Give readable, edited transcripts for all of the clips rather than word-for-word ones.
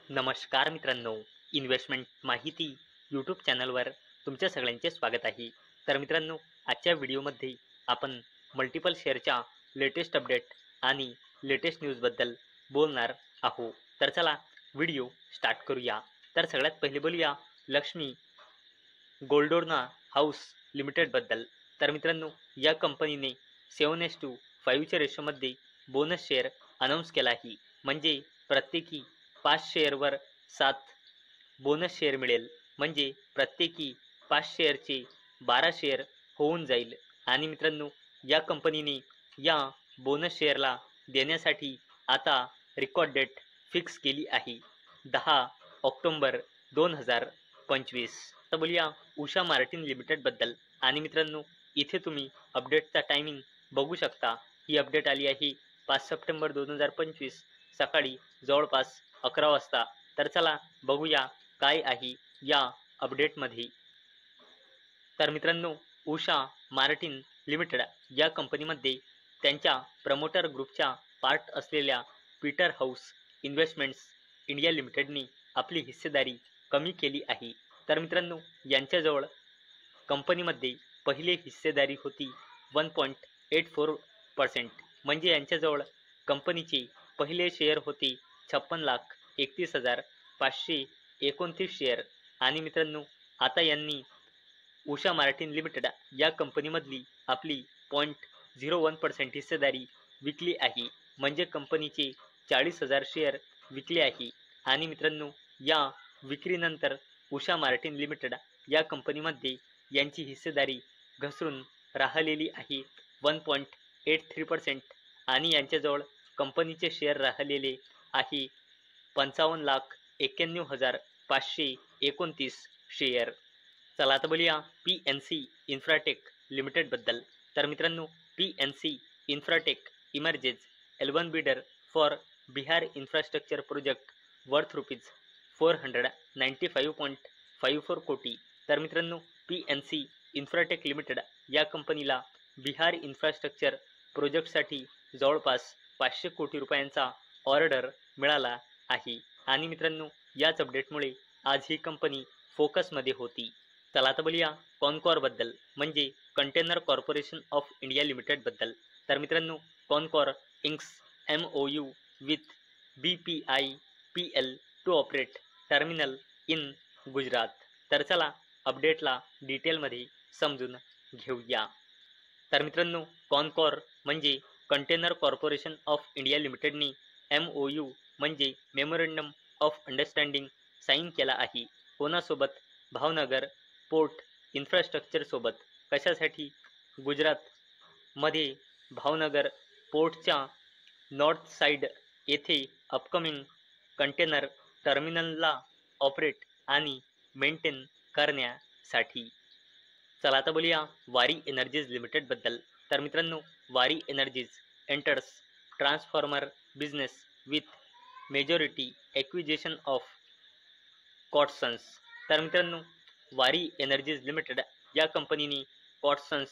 नमस्कार मित्रांनो, इन्व्हेस्टमेंट माहिती यूट्यूब चॅनलवर तुमच्या सगळ्यांचे स्वागत आहे. तर मित्रांनो, आजच्या व्हिडिओमध्ये आपण मल्टिपल शेअरच्या लेटेस्ट अपडेट आणि लेटेस्ट न्यूजबद्दल बोलणार आहोत. तर चला व्हिडिओ स्टार्ट करूया. तर सगळ्यात पहिले बोलूया लक्ष्मी गोल्डोर्ना हाऊस लिमिटेडबद्दल. तर मित्रांनो, या कंपनीने 7:5च्या रेशोमध्ये बोनस शेअर अनाऊन्स केला आहे. म्हणजे प्रत्येकी 5 शेअरवर 7 बोनस शेअर मिळेल. म्हणजे प्रत्येकी 5 शेअरचे 12 शेअर होऊन जाईल. आणि मित्रांनो, या कंपनीने या बोनस शेअरला देण्यासाठी आता रेकॉर्ड डेट फिक्स केली आहे, 10 ऑक्टोबर 2025. आता बोलूया उषा मार्टिन लिमिटेडबद्दल. आणि मित्रांनो, इथे तुम्ही अपडेटचा टायमिंग बघू शकता. ही अपडेट आली आहे 5 सप्टेंबर 2025 सकाळी जवळपास 11 वाजता. तर चला बघूया काय आहे या अपडेटमध्ये. तर मित्रांनो, उषा मार्टिन लिमिटेड या कंपनीमध्ये त्यांच्या प्रमोटर ग्रुपच्या पार्ट असलेल्या पीटर हाऊस इन्व्हेस्टमेंट्स इंडिया लिमिटेडनी आपली हिस्सेदारी कमी केली आहे. तर मित्रांनो, यांच्याजवळ कंपनीमध्ये पहिली हिस्सेदारी होती 1.84%. म्हणजे यांच्याजवळ कंपनीचे पहिले शेअर होते 56,31,529 शेअर. आणि मित्रांनो, आता यांनी उषा मार्टिन लिमिटेड या कंपनीमधली आपली 0.01% हिस्सेदारी विकली आहे. म्हणजे कंपनीचे 40,000 शेअर विकले आहे. आणि मित्रांनो, या विक्रीनंतर उषा मार्टिन लिमिटेड या कंपनीमध्ये यांची हिस्सेदारी घसरून राहिलेली आहे 1.83%. आणि यांच्याजवळ कंपनीचे शेअर राहिलेले आहे 55,91,529 शेअर. चला आता बोलूया PNC इन्फ्राटेक लिमिटेडबद्दल. तर मित्रांनो, PNC Infratech emerges L1 bidder for Bihar infrastructure project worth ₹495.54 कोटी. तर मित्रांनो, PNC इन्फ्राटेक लिमिटेड या कंपनीला बिहार इन्फ्रास्ट्रक्चर प्रोजेक्टसाठी जवळपास 500 कोटी रुपयांचा ऑर्डर मिळाला आहे. आणि मित्रांनो, याच अपडेटमुळे आज ही कंपनी फोकसमध्ये होती. चला आता बोलूया कॉनकॉरबद्दल, म्हणजे कंटेनर कॉर्पोरेशन ऑफ इंडिया लिमिटेडबद्दल. तर मित्रांनो, Concor inks MOU with BPIPL to operate terminal in Gujarat. तर चला अपडेटला डिटेलमध्ये समजून घेऊया. तर मित्रांनो, कॉनकॉर म्हणजे कंटेनर कॉर्पोरेशन ऑफ इंडिया लिमिटेडनी MOU म्हणजे मेमोरंडम ऑफ अंडरस्टँडिंग साईन केला आहे. कोणासोबत? भावनगर पोर्ट इन्फ्रास्ट्रक्चरसोबत. कशासाठी? गुजरातमध्ये भावनगर पोर्टच्या नॉर्थ साईड येथे अपकमिंग कंटेनर टर्मिनलला ऑपरेट आणि मेंटेन करण्यासाठी. चला आता बोलूया वारी एनर्जीज लिमिटेडबद्दल. तर मित्रांनो, Waaree energies enters transformer business with majority acquisition of Kotsons. तर मित्रांनो, वारी एनर्जीज लिमिटेड या कंपनीने कॉटसन्स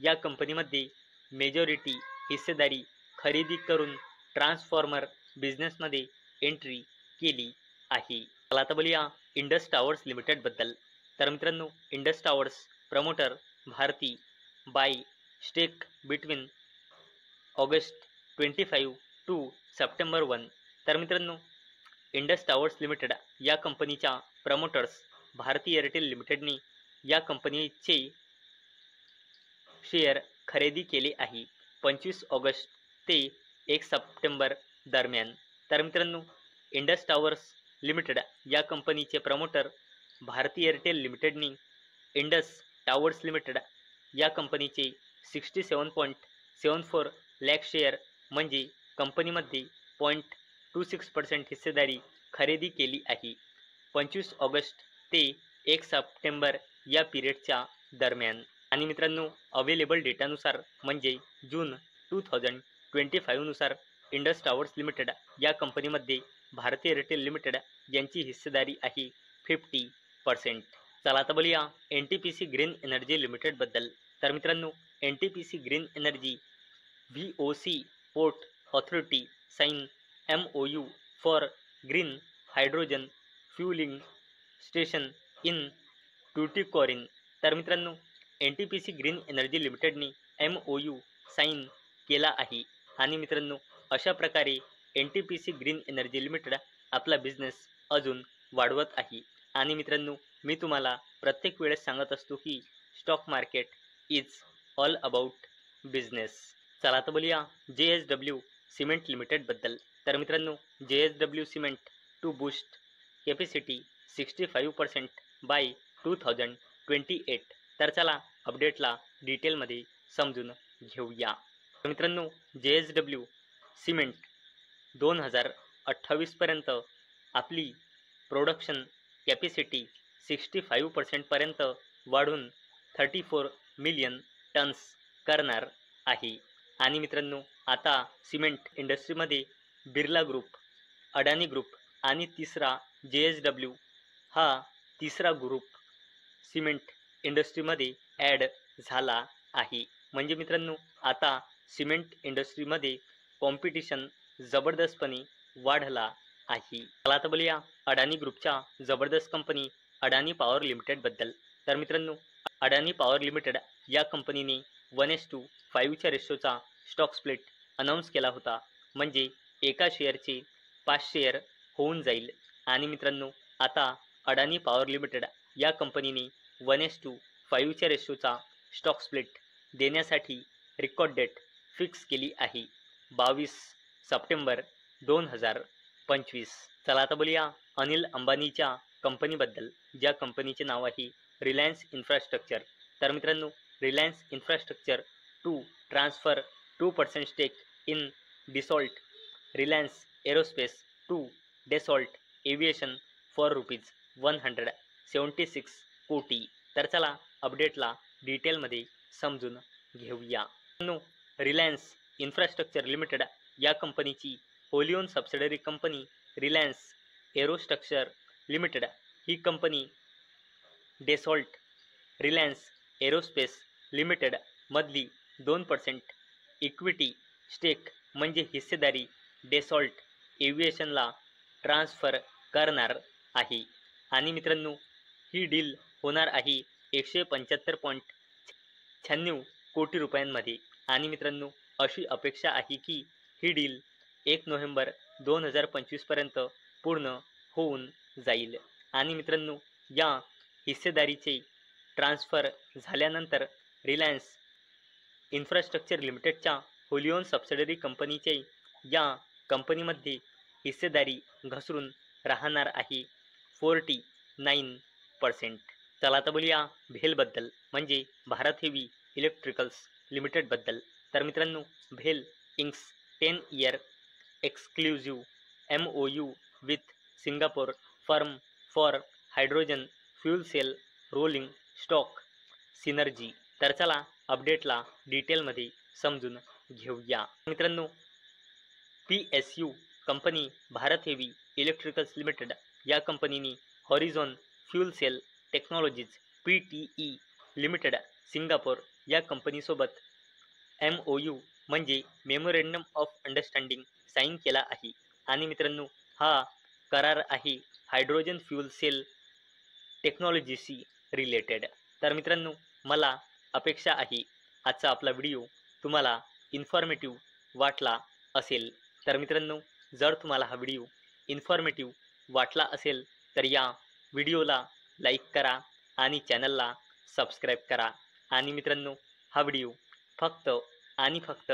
या कंपनीमध्ये मेजॉरिटी हिस्सेदारी खरेदी करून ट्रान्सफॉर्मर बिझनेसमध्ये एंट्री केली आहे. चला आता बोलूया इंडस टावर्स लिमिटेडबद्दल. तर मित्रांनो, Indus Towers promoter Bharti buy stake between August 25 to September 1. तर मित्रांनो, इंडस टावर्स लिमिटेड या कंपनीच्या प्रमोटर्स भारती एअरटेल लिमिटेडनी या कंपनीचे शेअर खरेदी केले आहे 25 ऑगस्ट ते 1 सप्टेंबर दरम्यान. तर मित्रांनो, इंडस टावर्स लिमिटेड या कंपनीचे प्रमोटर भारती एअरटेल लिमिटेडनी इंडस टावर्स लिमिटेड या कंपनीचे 67.74 लाख शेअर म्हणजे कंपनीमध्ये 0.26% हिस्सेदारी खरेदी केली आहे 25 ऑगस्ट ते 1 सप्टेंबर या पिरियडच्या दरम्यान. आणि मित्रांनो, अवेलेबल डेटानुसार म्हणजे जून 2025 नुसार इंडस टावर्स लिमिटेड या कंपनीमध्ये भारती एअरटेल लिमिटेड यांची हिस्सेदारी आहे 50%. चला आता बोलूया NTPC ग्रीन एनर्जी लिमिटेडबद्दल. तर मित्रांनो, NTPC green energy VOC port authority sign MOU for green hydrogen fueling station in Tuticorin. तर मित्रांनो NTPC ग्रीन एनर्जी लिमिटेडने MOU साईन केला आहे. आणि मित्रांनो अशा प्रकारे NTPC ग्रीन एनर्जी लिमिटेड आपला बिझनेस अजून वाढवत आहे. आणि मित्रांनो मी तुम्हाला प्रत्येक वेळेस सांगत असतो की stock market is all about business. चला तर बोलूया JSW सिमेंट लिमिटेड बद्दल. तर मित्रांनो JSW cement to boost capacity 65% by 2028. तर चला अपडेटला डिटेलमध्ये समजून घेऊया. तर मित्रांनो JSW सिमेंट 2028 पर्यंत आपली प्रोडक्शन कॅपॅसिटी 65% पर्यंत वाढून 34 मिलियन टन्स करणार आहे. आणि मित्रांनो आता सिमेंट इंडस्ट्रीमध्ये बिर्ला ग्रुप, अडानी ग्रुप आणि तिसरा JSW हा तिसरा ग्रुप सिमेंट इंडस्ट्रीमध्ये ॲड झाला आहे. म्हणजे मित्रांनो आता सिमेंट इंडस्ट्रीमध्ये कॉम्पिटिशन जबरदस्तपणे वाढला आहे. चला आता बोलूया अडानी ग्रुपच्या जबरदस्त कंपनी अडानी पॉवर लिमिटेड बद्दल. तर मित्रांनो अडानी पॉवर लिमिटेड या कंपनीने 1:5च्या रेशोचा स्टॉक स्प्लिट अनाऊन्स केला होता. म्हणजे एका शेअरचे 5 शेअर होऊन जाईल. आणि मित्रांनो आता अडानी पॉवर लिमिटेड या कंपनीने 1:5च्या रेशोचा स्टॉक स्प्लिट देण्यासाठी रेकॉर्ड डेट फिक्स केली आहे 22 सप्टेंबर 2025. चला आता बोलूया अनिल अंबानीच्या कंपनीबद्दल, ज्या कंपनीचे नाव आहे रिलायन्स इन्फ्रास्ट्रक्चर. तर मित्रांनो Reliance Infrastructure to transfer 2% stake in Dassault Reliance Aerospace to Dassault Aviation for ₹176 crore. तर चला अपडेटला डिटेलमध्ये समजून घेऊया. रिलायन्स इन्फ्रास्ट्रक्चर लिमिटेड या कंपनीची wholly owned subsidiary company Reliance aerostructure limited ही company Dassault Reliance aerospace limited मधली 2% इक्विटी स्टेक म्हणजे हिस्सेदारी डेसॉल्ट एव्हिएशनला ट्रान्सफर करणार आहे. आणि मित्रांनो ही डील होणार आहे 175.96 कोटी रुपयांमध्ये. आणि मित्रांनो अशी अपेक्षा आहे की ही डील 1 नोव्हेंबर 2025 पर्यंत पूर्ण होऊन जाईल. आणि मित्रांनो या हिस्सेदारीचे ट्रान्सफर झाल्यानंतर रिलायन्स इन्फ्रास्ट्रक्चर लिमिटेडच्या होली ओन सबसिडरी कंपनीचे या कंपनीमध्ये हिस्सेदारी घसरून राहणार आहे 49%. चला आता बोलूया भेलबद्दल, म्हणजे भारत हेवी इलेक्ट्रिकल्स लिमिटेडबद्दल. तर मित्रांनो भेल inks 10 year exclusive MOU with Singapore firm for hydrogen fuel cell rolling stock synergy. तर चला अपडेटला डिटेलमध्ये समजून घेऊया. मित्रांनो PSU company Bharat heavy electricals limited या कंपनीने Horizon fuel cell technologies PTE limited Singapore या कंपनीसोबत MOU म्हणजे मेमोरेंडम ऑफ अंडरस्टँडिंग साईन केला आहे. आणि मित्रांनो हा करार आहे हायड्रोजन फ्यूल सेल टेक्नॉलॉजीशी रिलेटेड. तर मित्रांनो मला अपेक्षा आहे आजचा आपला व्हिडिओ तुम्हाला इन्फॉर्मेटिव्ह वाटला असेल. तर मित्रांनो जर तुम्हाला हा व्हिडिओ इन्फॉर्मेटिव्ह वाटला असेल तर या व्हिडिओला लाईक करा आणि चॅनलला सबस्क्राईब करा. आणि मित्रांनो हा व्हिडिओ फक्त आणि फक्त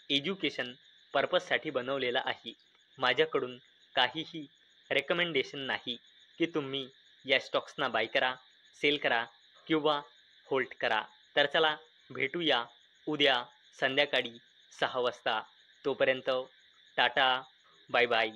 एज्युकेशन पर्पजसाठी बनवलेला आहे. माझ्याकडून काहीही रेकमेंडेशन नाही की तुम्ही या स्टॉक्सना बाय करा, सेल करा किंवा होल्ड करा. तर चला भेटूया उद्या संध्याकाळी 6 वाजता. तोपर्यंत टाटा, बाय बाय.